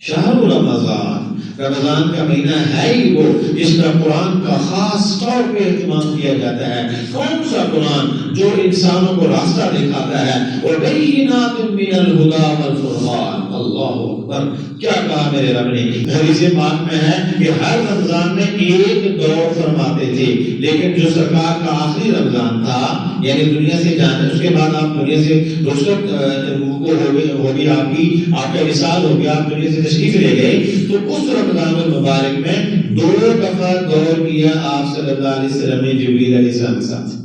شہر رمضان، رمضان کا مہینہ ہے ہی وہ جس میں قرآن کا خاص طور پہ اہتمام کیا جاتا ہے۔ کون سا قرآن؟ جو انسانوں کو راستہ دکھاتا ہے۔ وَبَيِّنَاتٍ مِّنَ الْهُدَى وَالْفُرْقَانِ۔ اللہ اکبر، کیا کہا میرے رب نے؟ حدیث پاک میں ہے کہ ہر رمضان میں ایک دور فرماتے تھے، لیکن جو سرکار کا آخری رمضان تھا، یعنی دنیا سے جانے اس کے بعد آپ دنیا سے رخصت ہوگی، آپ کا وصال ہو گیا، آپ دنیا سے تشریف لے گئے، تو اس رمضان المبارک میں 2 دفعہ دور کیا آپ صلی اللہ علیہ وسلم نے جبریل علیہ السلام کے ساتھ۔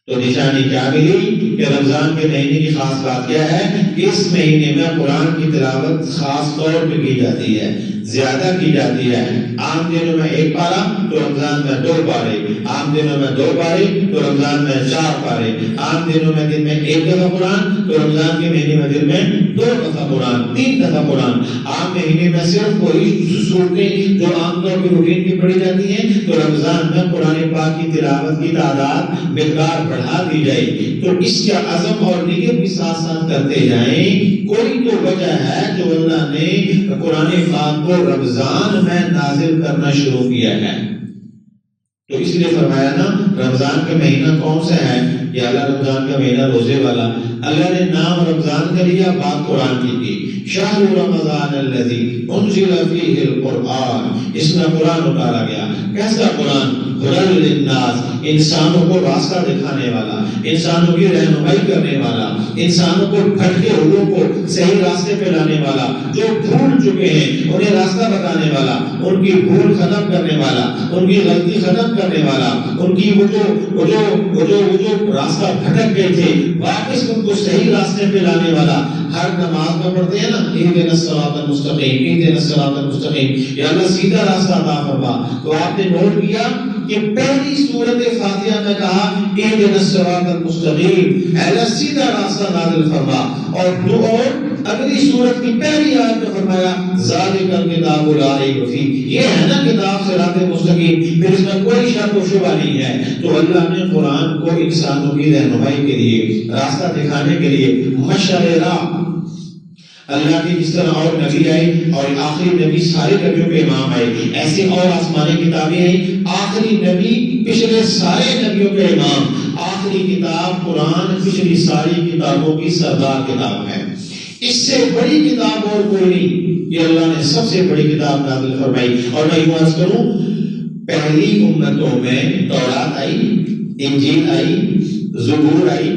تو نشانی کیا ملی کہ رمضان کے مہینے کی خاص بات کیا ہے کہ اس مہینے میں قرآن کی تلاوت خاص طور پہ کی جاتی ہے، زیادہ کی جاتی ہے۔ عام دنوں میں 1 پارہ تو رمضان میں 2 پارے، عام دنوں میں 2 پارے تو رمضان میں 4 پارے، عام دنوں میں دن میں 1 دفعہ قرآن تو رمضان کے مہینے میں دن میں 2 دفعہ قرآن، 3 دفعہ قرآن۔ عام مہینے میں صرف کوئی صورتیں جو عام طور پہ روٹین کی پڑھی جاتی ہیں، تو رمضان میں قرآن پاک کی تلاوت کی تعداد مقدار بڑھا دی جائے۔ تو اس کا عزم اور نیت بھی ساتھ ساتھ کرتے جائیں۔ کوئی تو وجہ ہے جو اللہ نے قرآن پاک کو رمضان میں نازل کرنا شروع کیا ہے، تو اس لیے فرمایا نا رمضان کا مہینہ کون سا ہے؟ یا اللہ رمضان کا مہینہ روزے والا، اللہ نے نام رمضان کا لیا، بات قرآن کی شہر رمضان الذی انزل فیہ القرآن، اس میں قرآن اتارا گیا۔ کیسا قرآن؟ ہدی للناس، انسانوں کو راستہ دکھانے والا، انسانوں کی رہنمائی کرنے والا، انسانوں کو بھٹکے ہوئے کو صحیح راستے پہ لانے والا، جو بھول چکے ہیں انہیں راستہ بتانے والا، ان کی بھول ختم کرنے والا، ان کی غلطی ختم کرنے والا، ان کی وہ جو راستہ بھٹک گئے تھے واپس ان کو صحیح راستے پہ لانے والا۔ ہر نماز میں پڑھتے ہیں نا اہدنا الصراط المستقیم، اہدنا الصراط المستقیم، یا اللہ سیدھا راستہ عطا فرما۔ تو آپ نے نوٹ کیا کہ پہلی سورت فاتحہ میں کہا اہدنا الصراط المستقیم، اے اللہ سیدھا راستہ نازل فرما، اور اگلی سورت کی پہلی آیت میں فرمایا ذالک الکتاب لا ریب فیہ، یہ ہے نا کتاب صراط مستقیم، پھر اس میں کوئی شک و شبہ نہیں ہے۔ تو اللہ نے قرآن کو انسانوں کی رہنمائی کے لیے، راستہ دکھانے کے لیے مشعل راہ، اللہ کی جس طرح اور نبی آئے اور آخری نبی سارے نبیوں کے امام آئے، ایسے اور آسمانی کتابیں آئی، آخری نبی پچھلے سارے نبیوں کے امام، آخری کتاب قرآن پچھلی ساری کتابوں کی سردار کتاب ہے۔ اس سے بڑی کتاب اور کوئی نہیں، یہ اللہ نے سب سے بڑی کتاب نازل فرمائی۔ اور میں یہ عرض کروں، پہلی امتوں میں تورات آئی، انجیل آئی، زبور آئی،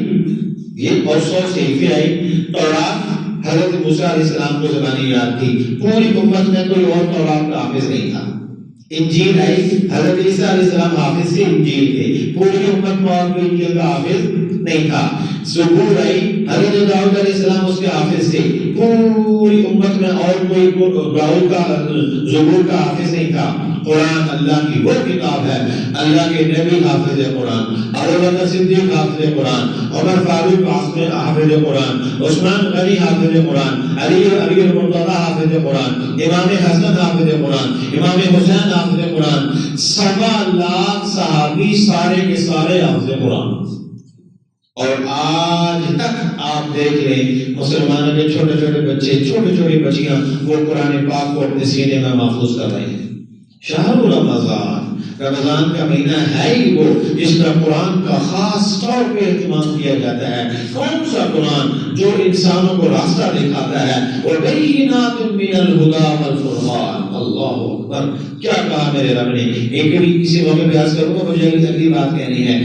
یہ اور 100 صحیفے آئی۔ تورات حضرت موسیٰ علیہ السلام کو زبانی یاد تھی، پوری امت میں کوئی اور تورات کا حافظ نہیں تھا۔ انجیل آئی، حضرت عیسیٰ علیہ السلام حافظ تھے انجیل کے، پوری امت میں اور کوئی انجیل کا حافظ نہیں تھا۔ زبور آئی، حضرت داؤد علیہ السلام اس کے حافظ تھے، پوری امت میں اور کوئی داؤد کا زبور کا حافظ نہیں تھا۔ قرآن اللہ کی وہ کتاب ہے، اللہ کے نبی حافظ قرآن، ابو بکر صدیق حافظ قرآن، عمر فاروق حافظ قرآن، عثمان غنی حافظ قرآن، علی المرتضی حافظ قرآن، امام حسن حافظ قرآن، امام حسین حافظ قرآن، 1.25 لاکھ صحابی سارے کے سارے حافظ قرآن۔ اور آج تک آپ دیکھ لیں مسلمانوں کے چھوٹے چھوٹے بچے، چھوٹی چھوٹی بچیاں وہ قرآن پاک کو اپنے سینے میں محفوظ کر رہے ہیں۔ شہر رمضان، رمضان کا مہینہ ہے ہی وہ جس میں قرآن کا خاص طور پہ اہتمام کیا جاتا ہے۔ کون سا قرآن؟ جو انسانوں کو راستہ دکھاتا ہے۔ وَبَيِّنَاتٍ مِّنَ الْهُدَى وَالْفُرْقَانِ۔ اللہ اکبر، کیا کہا میرے رب نے؟ ایک بھی کسی موقع پہ عرض کروں گا، مجھے اگلی بات کہنی ہے۔